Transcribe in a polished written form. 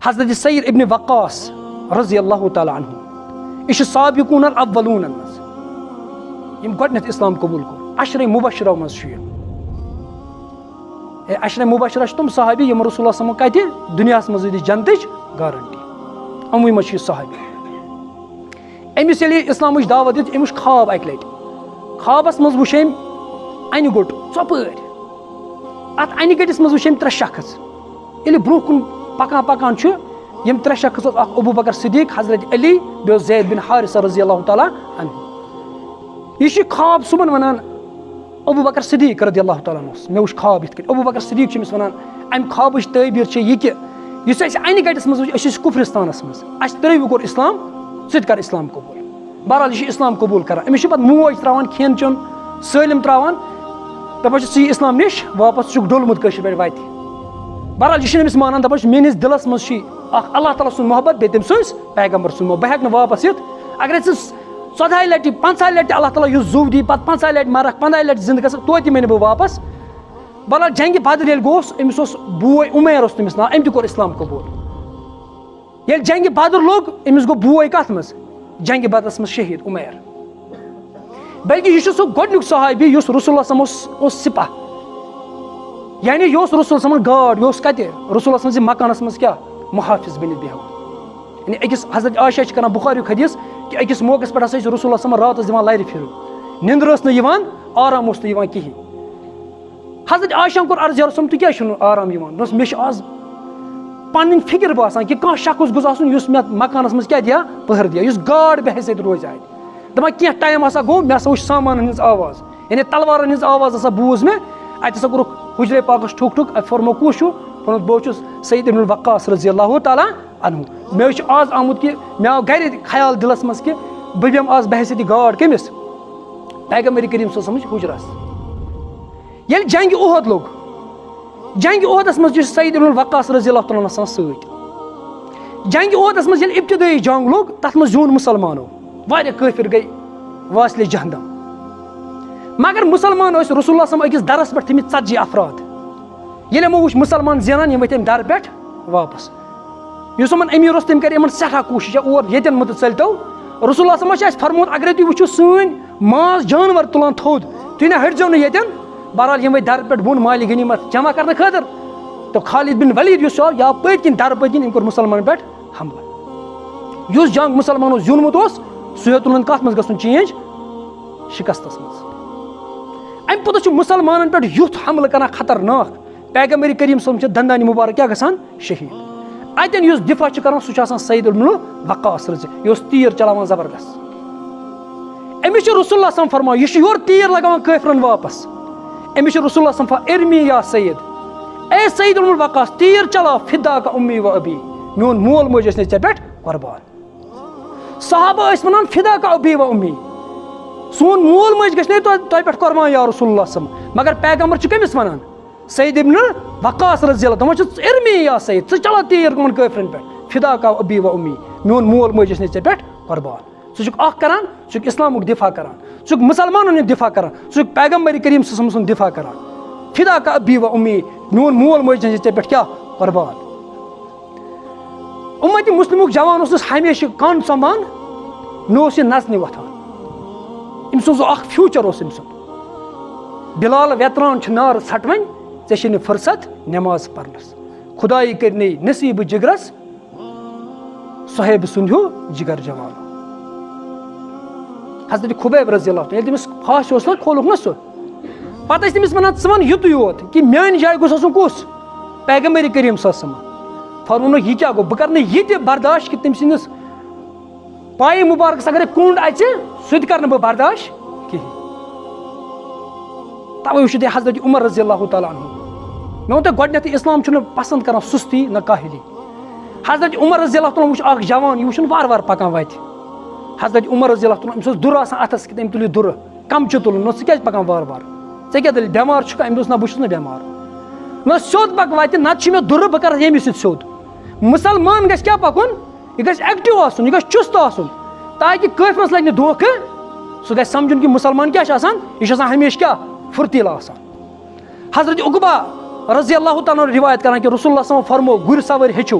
حضرت سعید ابن وقاص رضی اللہ تعالیٰ عنہ یہ سابقون الاولون مز یم گۄڈنیٚتھ اسلام قبول کوٚر عشرے مبشرو مز چھُ یہِ عشرے مبشرہ چھِ تِم صحابی یِم رسول اللہ صلی اللہ علیہ وسلم کتہِ دُنیاہس منٛز دِتھ جنتٕچ گارنٹی أموٕے منٛز چھُ یہِ صحابی أمِس ییٚلہِ اسلامٕچ دعوت دِژ أمِس چھُ خواب اکہِ لٹہِ خوابس منٛز وٕچھ أمۍ انہِ گوٚٹ ژۄپٲرۍ اتھ انہِ گٔٹِس منٛز وٕچھ أمۍ 3 شخص ییٚلہِ برونٛہہ کُن پکان پکان چھُ یِم 3 شخص اوس اکھ ابوٗ بکر صدیٖق حضرت علی بیٚیہِ اوس زید بن حارثہ رضی اللہ تعالیٰ عنہ یہِ چھُ خواب صُبحن ونان ابوٗ بکر صدیٖق رضی اللہ تعالیٰ عنہس مےٚ وٕچھ خواب یِتھ کٔنۍ ابوٗ بکر صدیٖق چھُ أمِس ونان امہِ خوابٕچ تعبیٖر چھِ یہِ کہِ یُس اَسہِ انہِ گٹس منٛز وٕچھ أسۍ ٲسۍ کُفرستانس منٛز اَسہِ ترٛٲوِو کوٚر اسلام ژٕ تہِ کر اسلام قبوٗل بہرحال یہِ چھُ اسلام قبوٗل کران أمِس چھُ پتہٕ موج تراوان کھٮ۪ن چیوٚن سٲلِم تراوان دپان چھُ ژٕ یہِ اسلام نِش واپس ژٕ چھُکھ ڈوٚلمُت کٲشِر پٲٹھۍ وتہِ بہرحال یہِ چھُنہٕ أمِس مانان دپان چھُ میٲنِس دِلس منٛز چھُ اکھ اللہ تعالیٰ سُنٛد محبت بیٚیہِ تٔمۍ سٕنٛز پیغمبر سُنٛد محبت بہٕ ہٮ۪کہٕ نہٕ واپس یِتھ اگرے ژٕ 14 لٹہِ 15 لٹہِ اللہ تعالیٰ یُس زُو دی پتہٕ 15 لٹہِ مرکھ 15 لٹہِ زنٛدٕ گژھکھ توتہِ یِمے نہٕ بہٕ واپس بہرحال جنگہِ بدر ییٚلہِ گوٚوُس أمِس اوس بوے عُمیر اوس تٔمِس ناو أمۍ تہِ کوٚر اسلام قبوٗل ییٚلہِ جنگہِ بدر لوٚگ أمِس گوٚو بوے کتھ منٛز جنگہِ بدرس منٛز شہیٖد عُمیر بلکہِ یہِ چھُ سُہ گۄڈنیُک صحابی یُس رسول اللہ اوس سِپاہ یعنی یہِ اوس رسول صمن گاڈ یہِ اوس کتہِ رسول اللہ سٕنٛزِ مکانس منٛز کیاہ محافِظ بٔنِتھ بیٚہوان یعنی أکِس حضرت عایشہ چھِ کران بُخاریُک حدیٖث کہِ أکِس موقعس پٮ۪ٹھ ہسا چھِ رسول اللہ صمن راتس دِوان لرِ پھِرُن نِندٕر ٲس نہٕ یِوان آرام اوس نہٕ یِوان کِہینۍ حضرت عایشہ کوٚر عرض یا رسول تُہۍ کیازِ چھُنہٕ آرام یِوان دوٚپُس مےٚ چھُ آز پنٕنۍ فِکر باسان کہِ کانٛہہ شخص گوٚژھ آسُن یُس مےٚ مکانس منٛز کیاہ دِیا پٔہر دِیا یُس گاڈ بے حیثیت روزِ اتہِ دپان کینٛہہ ٹایم ہسا گوٚو مےٚ ہسا وٕچھ سامانن ہٕنٛز آواز یعنی تلوارن ہٕنٛز آواز ہسا بوٗز مےٚ اتہِ ہسا کوٚرُکھ حُجرے پاکس ٹھُک ٹھُک اتہِ فرمو کُس چھُ ووٚنُکھ بہٕ چھُس سعید ابن وقاص رضی اللہ تعالیٰ عنہ مےٚ چھُ آز آمُت کہِ مےٚ آو گرِ خیال دِلس منٛز کہِ بہٕ بیٚہمہٕ آز بے حیثیتی گاڈ کٔمِس پیغمبر کریٖم صلی اللہ علیہ وسلمٕچ حُجرس ییٚلہِ جنگہِ اُحد لوٚگ جنگہِ اُحدس منٛز چھُ سعید ابن وقاص رضی اللہ تعالیٰ آسان سۭتۍ جنگہِ اُحدس منٛز ییٚلہِ ابتدٲیی جنگ لوٚگ تتھ منٛز زیوٗن مُسلمانو واریاہ کٲفِر گٔے واصلِ جہنم مگر مُسلمان ٲسۍ رسول اللہ صلی أکِس درس پٮ۪ٹھ تھٲمٕتۍ 40 افراد ییٚلہِ یِمو وٕچھ مُسلمان زینان یِم ؤتھۍ اَمہِ درٕ پٮ۪ٹھ واپس یُس یِمن امیٖر اوس تٔمۍ کرِ یِمن سٮ۪ٹھاہ کوٗشِش اور ییٚتٮ۪ن مُتہٕ ژٔلۍتو رسول اللہ صلی چھُ اَسہِ فرموت اگرے تُہۍ وٕچھِو سٲنۍ ماز جانور تُلان تھوٚد تُہۍ نہ ہٹزیو نہٕ ییٚتٮ۪ن بہرحال یِم ؤتھۍ درٕ پٮ۪ٹھ بۄن مالہِ غنیٖمت جمع کرنہٕ خٲطرٕ تہٕ خالد بن ولید یُس آو یہِ آو پٔتۍ کِنۍ درٕ پٔتۍ کِنۍ أمۍ کوٚر مُسلمانن پٮ۪ٹھ حملہٕ یُس جنگ مُسلمانو زیوٗنمُت اوس سُہ ہیوٚت تُلُن کتھ منٛز گژھُن چینج شِکستس منٛز امہِ پوٚتُس چھُ مُسلمانن پٮ۪ٹھ یُتھ حملہٕ کران خطرناک پیغمبر کریٖم صلی چھِ دندانہِ مُبارک کیاہ گژھان شہیٖد اتٮ۪ن یُس دِفاع چھُ کران سُہ چھُ آسان سعید ابن وقاص رضی یہِ اوس تیٖر چلاوان زبردست أمِس چھُ رسول اللہ صلی فرماوان یہِ چھُ یورٕ تیٖر لگاوان کٲفرن واپس أمِس چھُ رسول اللہ صلی ارمی یا سعید اے سعید ابن وقاص تیٖر چلاو فدا کا امی و ابی میون مول موج ٲسۍ نہٕ ژےٚ پٮ۪ٹھ قۄربان صحابہ ٲسۍ ونان فدا کا ابی و امی سون مول موج گژھِ نہٕ تۄہہِ پٮ۪ٹھ قۄربان یا رسول اللہ صلی مگر پیغمبر چھُ کٔمِس ونان سعید ابن وقاص رضی اللہ دپان چھُ ارمی یا سعید ژٕ چلاو تیٖر یِمن کٲفرن پٮ۪ٹھ فدا کا ابی و امی میون مول موج ٲسۍ نہٕ ژےٚ پٮ۪ٹھ قۄربان ژٕ چھُکھ اکھ کران ژٕ چھُکھ اسلامُک دِفاع کران ژٕ چھُکھ مُسلمانن ہُنٛد دِفاع کران ژٕ چھُکھ پیغمبر کریٖم صلی اللہ سُنٛد دِفاع کران فدا کا ابی و امی میون مول موج ٲسۍ ژےٚ پٮ۪ٹھ کیاہ قۄربان اُمتِ مُسلمُک جوان اوس ہمیشہِ کن سۄمبان مےٚ اوس یہِ نژنہِ وۄتھان أمۍ سُنٛد اکھ فیوٗچر اوس أمۍ سُنٛد بِلال ویتران چھُ نارٕ ژھٹھ وۄنۍ ژےٚ چھے نہٕ فٕرست نٮ۪ماز پرنس خۄدایہِ کٔرنٕے نصیٖبہٕ جگرس صہیبہٕ سُنٛد ہیوٗ جگر جوان حضرت خُبیب رضی اللہ ییٚلہِ تٔمِس پھاش اوس نہ کھولُکھ نہ سُہ پتہٕ ٲسۍ تٔمِس ونان ژٕ ون یُتُے یوت کہِ میانہِ جایہِ گوٚژھ آسُن کُس پیغمبر کریٖم صلی اللہ علیہ وسلم فرمونُکھ یہِ کیاہ گوٚو بہٕ کرٕ نہٕ یہِ تہِ برداشت کہِ تٔمۍ سٕنٛدِس پایہِ مُبارکس اگرے کوٚنٛڈ اژِ سُہ تہِ کرٕ نہٕ بہٕ برداشت کِہینۍ توے وٕچھِو تُہۍ حضرت عمر رضی اللہ تعالیٰ عنہ مےٚ ووٚن تۄہہِ گۄڈنیٚتھٕے اسلام چھُنہٕ پسنٛد کران سُستی نہ کاہلی حضرت عمر رضی اللہ تعالیٰ وٕچھ اکھ جوان یہِ وٕچھُن وارٕ وارٕ پکان وتہِ حضرت عمر رضی اللہ تعالیٰ أمِس اوس دُرٕ آسان اتھس کِتھ أمۍ تُلہِ دُرٕ کم چھُ تُلُن ژٕ کیازِ پکان وارٕ وارٕ ژےٚ کیاہ دٔلیٖل بٮ۪مار چھُکھا أمۍ دوٚپُس نہ بہٕ چھُس نہٕ بٮ۪مار مےٚ سیوٚد پک وتہِ نتہٕ چھُ مےٚ دُرٕ بہٕ کرٕ ییٚمِس سۭتۍ سیوٚد مُسلمان گژھِ کیاہ پکُن یہِ گژھِ ایکٹِو آسُن یہِ گژھِ چُست آسُن تاکہِ کٲفرس لگہِ نہٕ دھوکہٕ سُہ گژھِ سمجُن کہِ مُسلمان کیاہ چھُ آسان یہِ چھُ آسان ہمیشہِ کیاہ فُرتیٖلہٕ آسان حضرت عقبہ رضی اللہ تعالیٰ رِوایت کران کہِ رسول اللہ صلی فرمو گُرۍ سوٲرۍ ہیٚچھِو